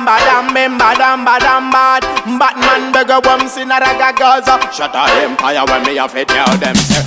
badam bad. Batman Biggie Wumps in a Ragga Gaza. Shatta empire when me have to tell them say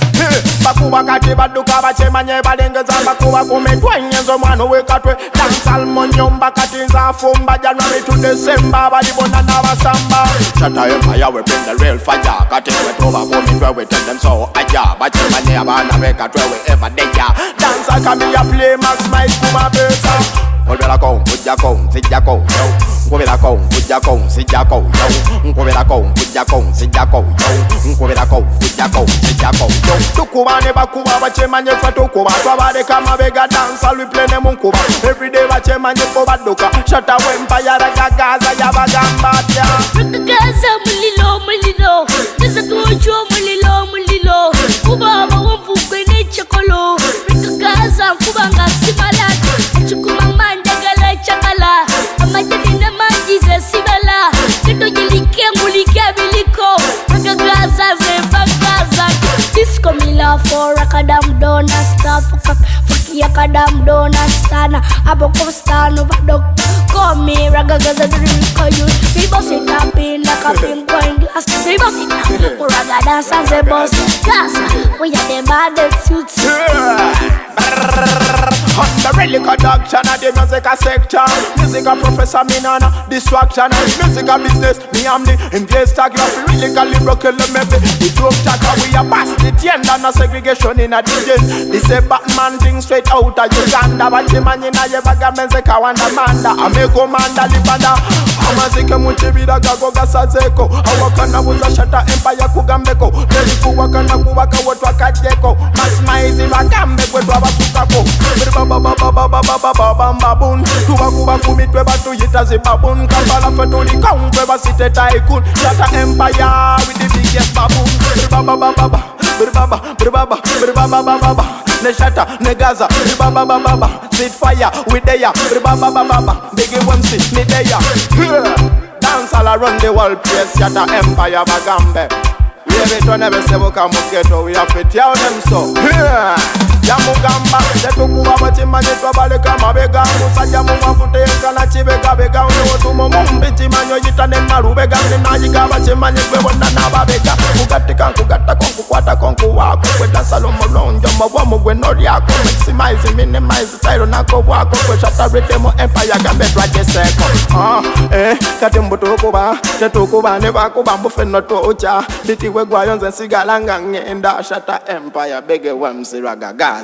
Bakuba kati baduka bachemanye balengeza bakuba kumetwenyezo mwana we Katwe. Dancehall munyumba kati nza fumba January to December balibona na basamba. Shatta empire we bring the real fire. Kati we toba kumitwe we tell them so aya. Bachemanye Abaana we Katwe we ever they ya. Dancehall come here play max mic kuma besa. Nkobera ko kujja ko sijja ko yo. Nkobera ko kujja ko sijja ko yo. Nkobera ko kujja ko sijja ko yo. Nkobera ko kujja ko sijja ko yo. Tukubane bakuba bachemanye fa tukuba twabale kama bega dansa luplene munkuba. Everyday bachemanye ko baduka. Shatta empire Ragga Gaza yabagamba tya. Ragga Gaza mulilo. Nisa tuocho mulilo. Kuba wamvugwe ne chakolo. Ragga Gaza kubanga simalati. Chukuma chakala amajadi na majize sibala kito jilike mulike biliko Ragga Gaza veva Gaza disco mila for akadam dona star fuki akadam dona stana aboko stano badok komi Ragga Gaza driko you we boss it up in like a pink wine glass we boss it up Ragga dance and the boss Gaza we are the baddest suits. On the relic adoption of the music sector. Music a professor me nana distraction. Music a business me am the investor. Really lyrical maybe the dope chaka. We a pass the end no segregation in a DJs. This a Batman thing straight out of Uganda. But the man in a yebaga mense kawanda manda. Ame komanda libanda. Amazike muchibida gago gasazeko. Awakana buza Shatta empire kugambeko. Deli kuwakana kuwaka watu wakajeko. Masmaizi wakambe kwetu abasukako. Babun Kuba kumitwe batu yitazi babun Kampala fetuli kongwe basite tycoon Shatta empire with the biggest babun Baba Ne Shatta, ne Gaza Baba Sit fire with theya Biggie Wumps ni theya Dance all around the world place Shatta empire bagambe We have it on every seven kamuketo We have to tell them so Yamugamba, tetukuba bachimanye twabale kama bega Musajja mumafute kana chibega bega Unewotumo mumbiti manyo yitane narubega Ninajiga bachimanye kwebona nababega Kugatta konkukwata konku wako Kweta salomo lonjo mwamu gwe nori yako Maximize, minimize, tairo nako wako Kwe Shatta Riddim empire gambe twaje seko Katimbu tetukuba nebakuba mbufeno tocha Ditiwe gwa yonze nsigalanga ngenda Shatta empire Biggie Wumps Ragga Gaza.